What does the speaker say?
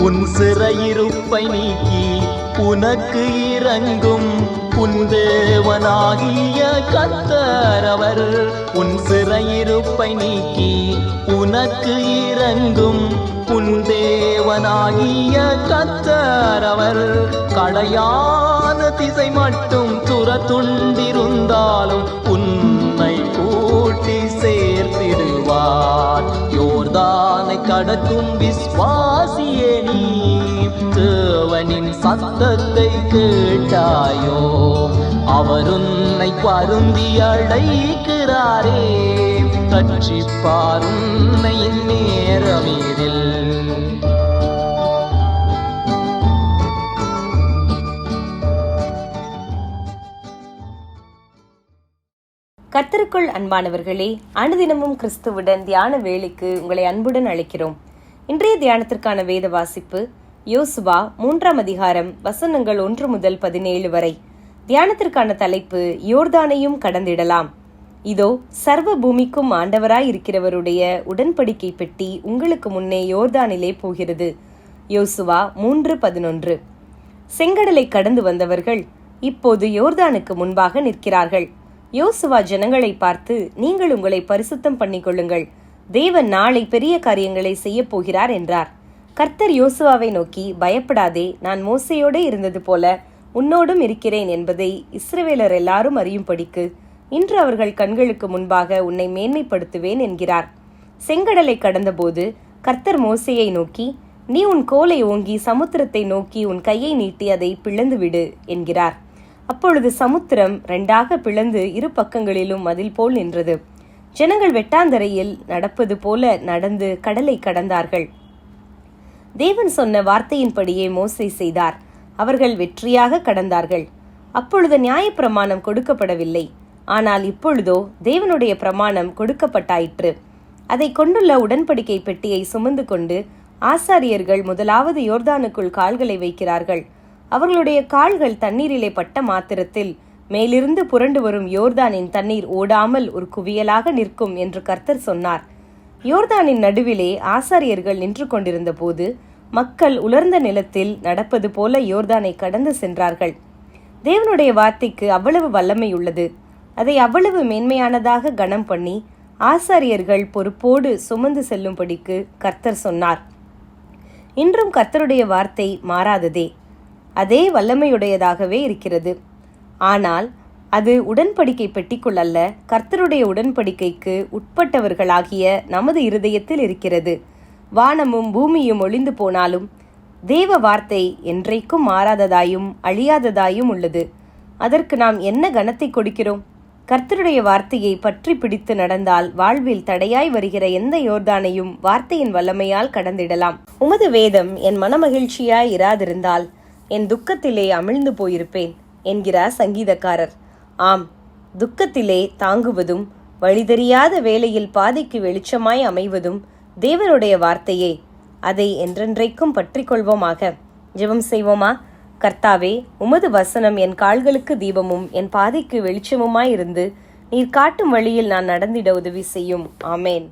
உன் சிறையிருப்பை நீக்கி உனக்கு இறங்கும் உன் தேவனாகிய கர்த்தர் அவர். உன் சிறையிருப்பை நீக்கி உனக்கு இறங்கும் உன் தேவனாகிய கர்த்தர் அவர். கடையான திசை மட்டும் துரத்துண்டிருந்தாலும் உன்னை கூட்டி சேர்த்திடுவார். யோர்தானை கடக்கும் விஸ்வாசியே நீ, தேவனின் சத்தத்தை கேட்டாயோ? அவர் உன்னை பருந்தி அழைக்கிறாரே, ரட்சிப்பார் உன்னை நேரமீதில். கர்த்தருக்குள் அன்பானவர்களே, அனுதினமும் கிறிஸ்துவுடன் தியான வேளைக்கு உங்களை அன்புடன் அழைக்கிறோம். இன்றைய தியானத்திற்கான வேத வாசிப்பு யோசுவா 3ஆம் அதிகாரம் வசனங்கள் 1 முதல் 17 வரை. தியானத்திற்கான தலைப்பு யோர்தானையும் கடந்திடலாம். இதோ சர்வ பூமிக்கும் ஆண்டவராய் இருக்கிறவருடைய உடன்படிக்கை பெட்டி உங்களுக்கு முன்னே யோர்தானிலே போகிறது. யோசுவா 3:11. செங்கடலை கடந்து வந்தவர்கள் இப்போது யோர்தானுக்கு முன்பாக நிற்கிறார்கள். யோசுவா ஜனங்களை பார்த்து, நீங்கள் உங்களை பரிசுத்தம் பண்ணிக்கொள்ளுங்கள், தேவன் நாளை பெரிய காரியங்களை செய்ய போகிறார் என்றார். கர்த்தர் யோசுவாவை நோக்கி, பயப்படாதே, நான் மோசேயோடே இருந்தது போல உன்னோடும் இருக்கிறேன் என்பதை இஸ்ரவேலர் எல்லாரும் அறியும்படிக்கு இன்று அவர்கள் கண்களுக்கு முன்பாக உன்னை மேன்மைப்படுத்துவேன் என்கிறார். செங்கடலை கடந்தபோது கர்த்தர் மோசேயை நோக்கி, நீ உன் கோலை ஓங்கி சமுத்திரத்தை நோக்கி உன் கையை நீட்டி அதை பிளந்து விடு என்கிறார். அப்பொழுது சமுத்திரம் 2ஆக பிளந்து இரு பக்கங்களிலும் மதில் போல் நின்றது. ஜனங்கள் வெட்டாந்தரையில் நடப்பது போல நடந்து கடலை கடந்தார்கள். தேவன் சொன்ன வார்த்தையின்படியே மோசே செய்தார். அவர்கள் வெற்றியாக கடந்தார்கள். அப்பொழுது நியாயப்பிரமாணம் கொடுக்கப்படவில்லை. ஆனால் இப்பொழுதோ தேவனுடைய பிரமாணம் கொடுக்கப்பட்டாயிற்று. அதை கொண்டுள்ள உடன்படிக்கை பெட்டியை சுமந்து கொண்டு ஆசாரியர்கள் முதலாவது யோர்தானுக்குள் கால்களை வைக்கிறார்கள். அவர்களுடைய கால்கள் தண்ணீரிலே பட்ட மாத்திரத்தில் மேலிருந்து புரண்டு வரும் யோர்தானின் தண்ணீர் ஓடாமல் ஒரு குவியலாக நிற்கும் என்று கர்த்தர் சொன்னார். யோர்தானின் நடுவிலே ஆசாரியர்கள் நின்று கொண்டிருந்த போது மக்கள் உலர்ந்த நிலத்தில் நடப்பது போல யோர்தானை கடந்து சென்றார்கள். தேவனுடைய வார்த்தைக்கு அவ்வளவு வல்லமை உள்ளது. அதை அவ்வளவு மேன்மையானதாக கனம் பண்ணி ஆசாரியர்கள் பொறுப்போடு சுமந்து செல்லும்படிக்கு கர்த்தர் சொன்னார். இன்றும் கர்த்தருடைய வார்த்தை மாறாததே, அதே வல்லமையுடையதாகவே இருக்கிறது. ஆனால் அது உடன்படிக்கை பெட்டிக்குள் அல்ல, கர்த்தருடைய உடன்படிக்கைக்கு உட்பட்டவர்களாகிய நமது இருதயத்தில் இருக்கிறது. வானமும் பூமியும் ஒளிந்து போனாலும் தேவ வார்த்தை என்றைக்கும் மாறாததாயும் அழியாததாயும் உள்ளது. அதற்கு நாம் என்ன கனத்தை கொடுக்கிறோம்? கர்த்தருடைய வார்த்தையை பற்றி பிடித்து நடந்தால் வாழ்வில் தடையாய் வருகிற எந்த யோர்தானையும் வார்த்தையின் வல்லமையால் கடந்திடலாம். உமது வேதம் என் மனமகிழ்ச்சியாய் இராதிருந்தால் என் துக்கத்திலே அமிழ்ந்து போயிருப்பேன் என்கிறார் சங்கீதக்காரர். ஆம், துக்கத்திலே தாங்குவதும் வழிதெரியாத வேளையில் பாதைக்கு வெளிச்சமாய் அமைவதும் தேவனுடைய வார்த்தையே. அதை என்றென்றைக்கும் பற்றி கொள்வோமாக. ஜெபம் செய்வோமா? கர்த்தாவே, உமது வசனம் என் கால்களுக்கு தீபமும் என் பாதைக்கு வெளிச்சமுமாயிருந்து நீர் காட்டும் வழியில் நான் நடந்திட உதவி செய்யும். ஆமேன்.